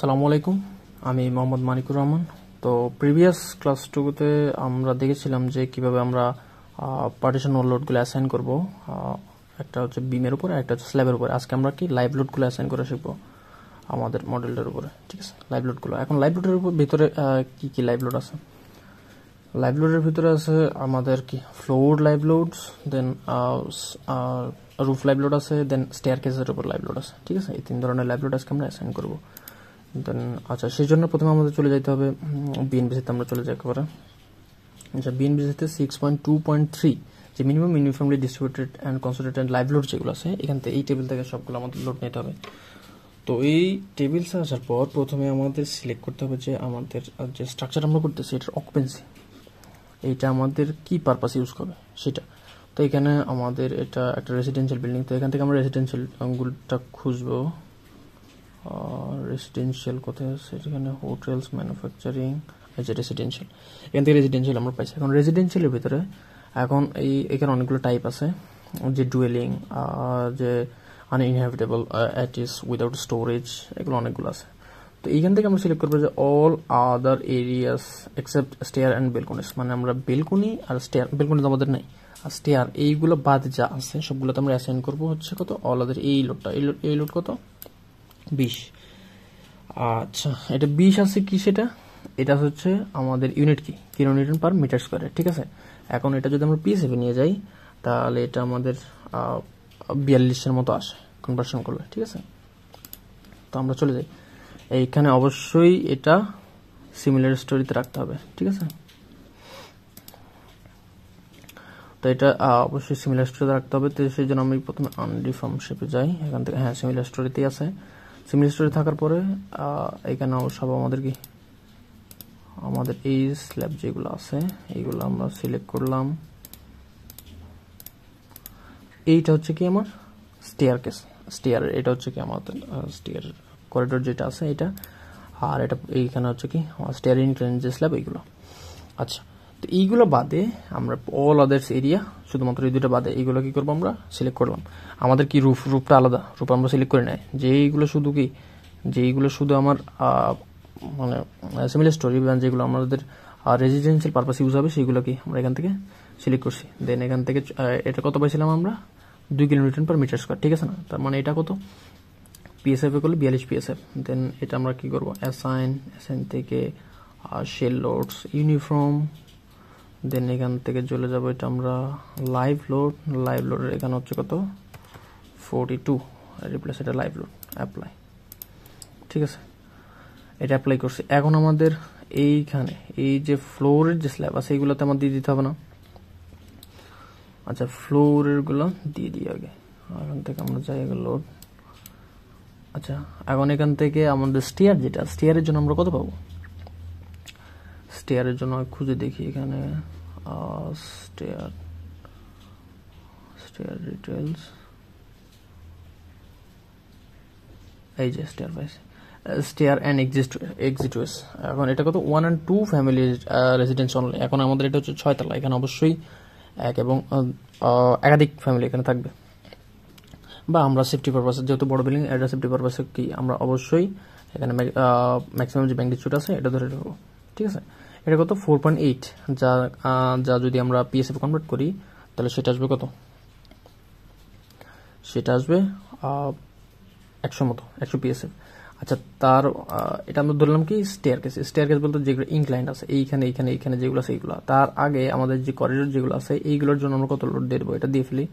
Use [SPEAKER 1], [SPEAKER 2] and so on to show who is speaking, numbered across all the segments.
[SPEAKER 1] আসসালামু আলাইকুম, আমি মোহাম্মদ মানিকুর রহমান। তো প্রিভিয়াস ক্লাসটুকুতে আমরা দেখেছিলাম যে কিভাবে আমরা পার্টিশন লোডগুলো অ্যাসাইন করব। একটা হচ্ছে বিমের উপরে, একটা হচ্ছে স্ল্যাবের উপরে। আজকে আমরা কি লাইভ লোডগুলো অ্যাসাইন করে শিখবো আমাদের মডেলটার উপরে। ঠিক আছে, লাইভ লোডগুলো। এখন লাইভ লোডের ভিতরে কি কি লাইভ লোড আছে? লাইভ লোডের ভিতরে আছে আমাদের কি ফ্লোর লাইভ লোডস, দেন রুফ লাইভ লোড আছে, দেন স্টেয়ার কেসের উপর লাইভ লোড আছে। ঠিক আছে, এই তিন ধরনের লাইভ লোড আজকে আমরা অ্যাসাইন করবো। দেন আচ্ছা, সেই জন্য প্রথমে আমাদের চলে যেতে হবে বিএনবিসিতে। আমরা চলে যাই একেবারে। আচ্ছা, বিএনবিসিতে 6.2.3 যে minimum uniformly distributed and concentrated live load যেগুলো আছে, এখান থেকে এই টেবিল থেকে সবগুলো আমাদের লোড নিতে হবে। তো এই টেবিলসে আসার পর প্রথমে আমাদের সিলেক্ট করতে হবে যে আমাদের যে স্ট্রাকচার আমরা করতেছি এটার অকুপেন্সি, এইটা আমাদের কি পারপাস ইউজ করবে সেটা। তো এখানে আমাদের এটা একটা রেসিডেন্সিয়াল বিল্ডিং, তো এখান থেকে আমরা রেসিডেন্সিয়ালগুলোটা খুঁজবো। রেসিডেন্সিয়াল কোথায় আছে? এখানে হোটেলস, ম্যানুফ্যাকচারিং, এই যে রেসিডেন্সিয়াল, এখান থেকে রেসিডেন্সিয়াল আমরা পাইছি। এখন রেসিডেন্সিয়ালের ভিতরে এখন এখানে অনেকগুলো টাইপ আছে, যে ডুয়েলিং, যে আনইনহ্যাবিটেবল, অ্যাটিস, উইদাউট স্টোরেজ, এগুলো অনেকগুলো আছে। তো এইখান থেকে আমরা সিলেক্ট করবো যে all other areas except stair and balconies, মানে আমরা বেলকনি আর স্টেয়ার, বেলকনি তো আমাদের নাই, আর স্টেয়ার এইগুলো বাদ যা আছে সবগুলোতে আমরা অ্যাসাইন করবো হচ্ছে কত, অল আদার এই লোডটা, এই লোড কত, 20। আচ্ছা, এটা 20 আছে কি সেটা, এটা হচ্ছে আমাদের ইউনিট কি কিলো নিউটন পার মিটার স্কোয়ারে। ঠিক আছে, এখন এটা যদি আমরা পিএসএফে নিয়ে যাই তাহলে এটা আমাদের 42-এর মতো আসে কনভার্সন করলে। ঠিক আছে, তো আমরা চলে যাই এইখানে। অবশ্যই এটা সিমিলার স্টোরিতে রাখতে হবে। ঠিক আছে, তো এটা অবশ্যই সিমিলার স্টোরিতে রাখতে হবে। তো সেই জন্য আমি প্রথমে আনডিফর্ম শেপে যাই এখান থেকে। হ্যাঁ, সিমিলার স্টোরিতেই আছে। সিমিলার স্টোরি থাকার পরে এখানে সব আমাদের এই স্ল্যাব যেগুলো আছে এইগুলো আমরা সিলেক্ট করলাম। এইটা হচ্ছে কি আমার স্টেয়ার কেস, স্টেয়ার, এটা হচ্ছে কি আমাদের স্টেয়ার করিডোর যেটা আছে এটা, আর এটা এইখানে হচ্ছে কি স্টেয়ার ইনক্লাইন যে স্ল্যাব এইগুলো। আচ্ছা, তো এইগুলো বাদে আমরা অল আদার্স এরিয়া, শুধুমাত্র এই দুটো বাদে এইগুলো কি করবো আমরা সিলেক্ট করলাম। আমাদের কি রুফটা আলাদা, রুফ আমরা সিলেক্ট করে নেয় যে এইগুলো শুধু কি, যে এইগুলো শুধু আমার মানে সিমিলার স্টোরি, যেগুলো আমাদের রেজিডেন্সিয়াল পারপাস ইউজ হবে সেইগুলো কি আমরা এখান থেকে সিলেক্ট করছি। দেন এখান থেকে এটা কত পাইছিলাম আমরা, 2 kilo newton per metre square. ঠিক আছে না, তার মানে এটা কত, পিএসএফ করলে 42 পিএসএফ। দেন এটা আমরা কি করবো, অ্যাসাইন থেকে শেল লোডস ইউনিফর্ম। দেন এখান থেকে চলে যাবো এটা আমরা লাইভ লোডের এখানে হচ্ছে কত, 42, রিপ্লেস এটা লাইভ লোড, অ্যাপ্লাই। ঠিক আছে, এটা অ্যাপ্লাই করছি। এখন আমাদের এইখানে এই যে ফ্লোরের যে স্ল্যাব আছে এইগুলোতে আমার দিয়ে দিতে হবে না? আচ্ছা, ফ্লোরের গুলো দিয়ে দিই আগে। এখান থেকে আমরা যাই আগে লোড। আচ্ছা, এখন এখান থেকে আমাদের স্টেয়ার যেটা, স্টেয়ারের জন্য আমরা কত পাবো? স্টেয়ারের জন্য খুঁজে দেখি এখানে, স্টেয়ার ডিটেলস, এই যে স্টেয়ার পাইছে, স্টেয়ার অ্যান্ড এক্সিটওয়েস। এখন এটা কত, 1 and 2 ফ্যামিলি রেসিডেন্স অনলি। এখন আমাদের এটা হচ্ছে 6 তলা, এখানে অবশ্যই এক এবং একাধিক ফ্যামিলি এখানে থাকবে, বা আমরা সেফটি পারপাসে, যেহেতু বড় বিল্ডিং, এটা সেফটি পারপাসে কি আমরা অবশ্যই এখানে ম্যাক্সিমাম যে ম্যাগনিটিউড আছে এটা ধরে রাখবো। ঠিক আছে, এটা কত, 4.8, যা যদি আমরা পিএসএফ কনভার্ট করি তাহলে সেটা আসবে কত, সেটা আসবে 100 মতো, 100 পিএসএফ। আচ্ছা, তার এটা আমরা ধরলাম কি স্টেয়ার কেস বলতে যেগুলো ইনক্লাইন্ড আছে এইখানে যেগুলো আছে এইগুলো। তার আগে আমাদের যে করিডোর যেগুলো আছে এইগুলোর জন্য আমরা কত লোড দিয়ে দেবো এটা দিয়ে ফেলি।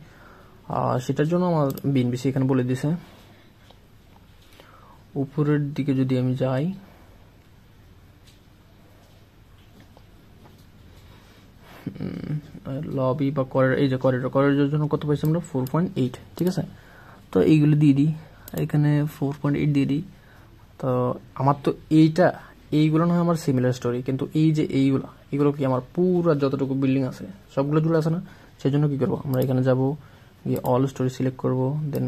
[SPEAKER 1] সেটার জন্য আমার বিএনবিসি এখানে বলে দিছে। উপরের দিকে যদি আমি যাই, লবি বা করিডোর, এই যে করিডোরের জন্য কত পাইছি আমরা, 4.8। ঠিক আছে, তো এইগুলো দিয়ে দিই এখানে, 4.8 দিয়ে দিই। তো আমার তো এইগুলো না হয় আমার সিমিলার স্টোরি, কিন্তু এই যে এইগুলো কি আমার পুরো যতটুকু বিল্ডিং আছে সবগুলো জুড়ে আছে না। সেই জন্য কি করবো, আমরা এখানে যাবো, গিয়ে অল স্টোরি সিলেক্ট করবো। দেন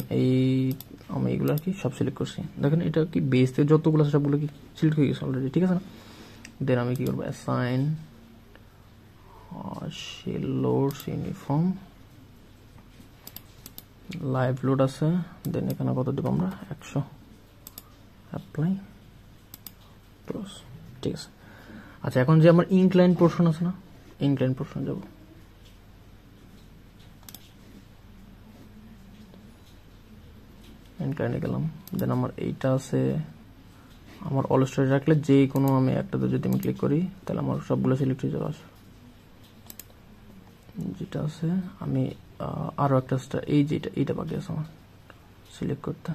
[SPEAKER 1] আমি এইগুলো কি সব সিলেক্ট করছি। দেখেন এটা কি বেস থেকে যতগুলো আছে সবগুলো কি সিলেক্ট হয়ে গেছে অলরেডি। ঠিক আছে না, দেন আমি কি করবো, assign shell loads uniform, live load আছে। দেন এখানে কত দেবো আমরা, 100, অ্যাপ্লাই। ক্লোজ। ঠিক আছে, আচ্ছা এখন যে আমার ইনক্লাইন পোর্শন আছে না, ইনক্লাইন পোর্শন যাব, ইনক্লাইনে গেলাম। দেন আমার এইটা আছে, আমার অল স্টোরেজ রাখলে যে কোনো আমি একটাতে যদি আমি ক্লিক করি তাহলে আমার সবগুলো সিলেক্ট হয়ে যাবে। যেটা আছে আমি আরও একটা এই যেটা এইটা বাকি আছে আমার সিলেক্ট করতে।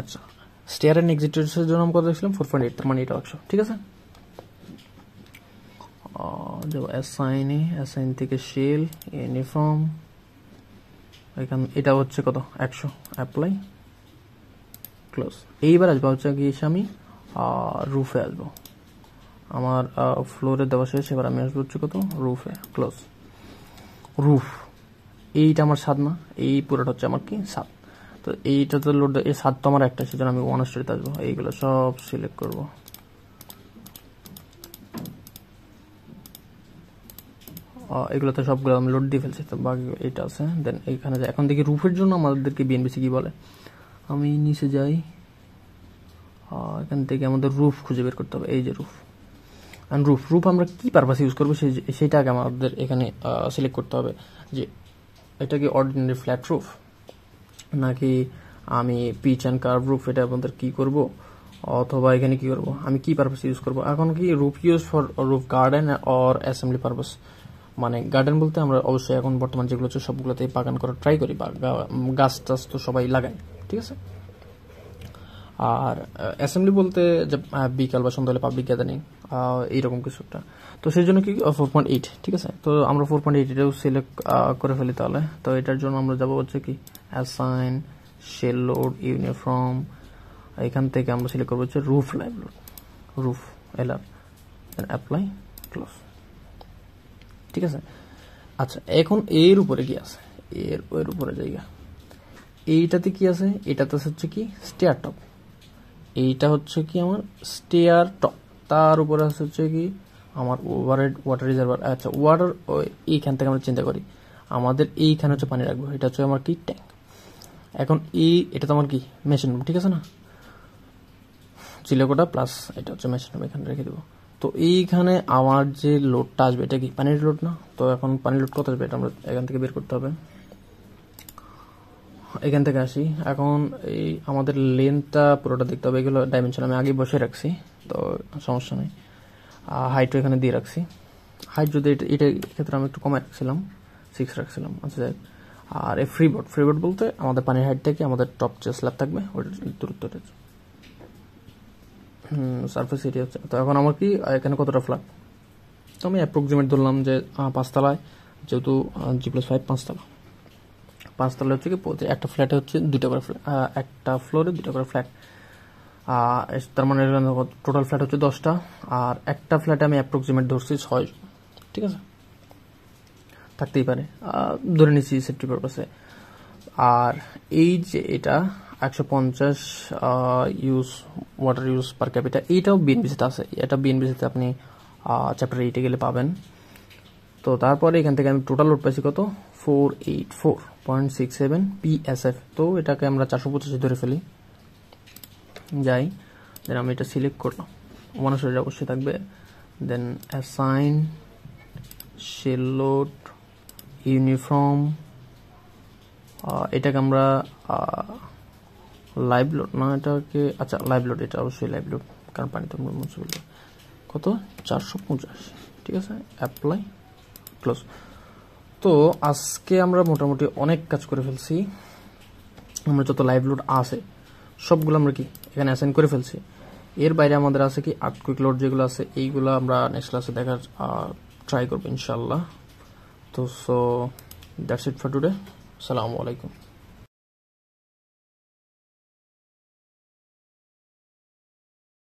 [SPEAKER 1] আচ্ছা, স্টেয়ার অ্যান্ড এক্সিটের জন্য আমি কত দেখছিলাম 4.8, তার মানে এটা 100। ঠিক আছে, যাব অ্যাসাইন থেকে শেল ইউনিফর্ম, এখান এটা হচ্ছে কত 100, অ্যাপ্লাই ক্লোজ। এইবার আসবো হচ্ছে গিয়ে আমি রুফে আসবো, আমার ফ্লোরে দেওয়া শেষ, এবার আমি আসবো হচ্ছে কত রুফে, ক্লোজ। রুফ এইটা আমার 7 না, এই পুরোটা হচ্ছে আমার কি 7। তো এইটা তো লোড, এই 7 তো আমার একটা, সেজন্য আমি 1 স্টোরিতে আসবো, এইগুলো সব সিলেক্ট করবো। এগুলো তো সবগুলো আমি লোড দিয়ে ফেলছি, তো বাকি এইটা আছে। দেন এইখানে এখন দেখি রুফের জন্য আমাদেরকে বিএনবিসি কি বলে। আমি নিচে যাই, এখান থেকে আমাদের রুফ খুঁজে বের করতে হবে, এই যে রুফ। অ্যান্ড রুফ আমরা কি পারপাস ইউজ করবো সেটা আগে আমাদের এখানে সিলেক্ট করতে হবে, যে এটা কি অর্ডিনারি ফ্ল্যাট রুফ নাকি আমি পিচ অ্যান্ড কার্ভ রুফ, এটা আমাদের কি করব, অথবা এখানে কি করব, আমি কি পারপাস ইউজ করব। এখন কি roof use for roof garden or assembly purpose, মানে গার্ডেন বলতে আমরা অবশ্যই এখন বর্তমান যেগুলো হচ্ছে সবগুলোতে বাগান করার ট্রাই করি, বা গাছ টাছ তো সবাই লাগায়। ঠিক আছে, আর অ্যাসেম্বলি বলতে যে বিকাল বা সন্ধ্যা হলে পাবলিক গ্যাদারিং, এইরকম কিছু একটা। তো সেই জন্য কি 4.8। ঠিক আছে, তো আমরা 4.8 এটাও সিলেক্ট করে ফেলি তাহলে। তো এটার জন্য আমরা যাবো হচ্ছে কি অ্যাসাইন শেল লোড ইউনিফর্ম, এখান থেকে আমরা সিলেক্ট করবো হচ্ছে roof live load, roof LR, then apply close. ঠিক আছে, আচ্ছা এখন এর উপরে কি আছে, এর উপরে জায়গা, এইটাতে কি আছে, এটাতে হচ্ছে কি স্টেয়ার টপ, এইটা হচ্ছে কি আমার স্টেয়ার টপ, তার উপরে হচ্ছে কি আমার ওভারহেড ওয়াটার রিজার্ভার। আচ্ছা ওয়াটার, এইখান থেকে আমরা চিন্তা করি আমাদের এইখানে হচ্ছে পানি রাখবো, এটা হচ্ছে আমার কি ট্যাঙ্ক। এখন এটা তো আমার কি মেশিন রুম। ঠিক আছে না, চিলেকোটা প্লাস এটা হচ্ছে মেশিন রুম, এখানে রেখে দেবো। তো এইখানে আমার যে লোডটা আসবে এটা কি পানির লোড না, তো এখন পানির লোড কত আসবে এটা আমরা এখান থেকে বের করতে হবে। এখান থেকে আসি, এখন এই আমাদের লেন্থটা পুরোটা দেখতে হবে, এগুলো ডাইমেনশন আমি আগে বসে রাখছি, তো সমস্যা নেই। হাইটও এখানে দিয়ে রাখছি, হাইট যদি এটা ক্ষেত্রে আমি একটু কমে রাখছিলাম, 6 রাখছিলাম। আচ্ছা যাই, আর এই ফ্রিবোর্ড বলতে আমাদের পানির হাইট থেকে আমাদের টপ যে স্ল্যাব থাকবে ওইটার দূরত্বটা, সারফেস এরিয়া হচ্ছে। তো এখন আমার কি এখানে কতটা ফ্ল্যাট, তো আমি অ্যাপ্রক্সিমেট ধরলাম যে 5 তলায়, যেহেতু G+5 5 তলা, 5 তলা হচ্ছে কি একটা ফ্ল্যাটে হচ্ছে 2টা করে একটা ফ্লোরে 2টা করে ফ্ল্যাট, তার মানে টোটাল ফ্ল্যাট হচ্ছে 10টা, আর একটা ফ্ল্যাটে আমি অ্যাপ্রক্সিমেট ধরছি 6। ঠিক আছে, থাকতেই পারে, ধরে নিচ্ছি সেফটি পারপাসে। আর এই যে এটা 150 ওয়াটার ইউজ পার ক্যাপিটা, এইটাও বিএনবিসিতে আছে, এটা বিএনবিসিতে আপনি চ্যাপ্টার 8-এ গেলে পাবেন। তো তারপরে এখান থেকে আমি টোটাল লোড পাইছি কত 484.67 PSF, তো এটাকে আমরা 485 ধরে ফেলি, যাই। দেন আমি এটা সিলেক্ট করলাম, মানুষের অবশ্যই থাকবে। দেন অ্যাসাইন শেল লোড ইউনিফর্ম, এটাকে আমরা লাইভ লোড না, এটাকে আচ্ছা লাইভ লোড, এটা অবশ্যই লাইভ লোড, কারণ পানিতে মুছে ফেলবে। কত 450। ঠিক আছে, অ্যাপ্লাই ক্লোজ। তো আজকে আমরা মোটামুটি অনেক কাজ করে ফেলছি, আমরা যত লাইভ লোড আছে সবগুলো আমরা কি এখানে অ্যাসাইন করে ফেলছি। এর বাইরে আমাদের আছে কি আর্থকুইক লোড যেগুলো আছে, এইগুলো আমরা নেক্সট ক্লাসে দেখার ট্রাই করবো ইনশাল্লাহ। তো so that's it for today, আসসালামু আলাইকুম।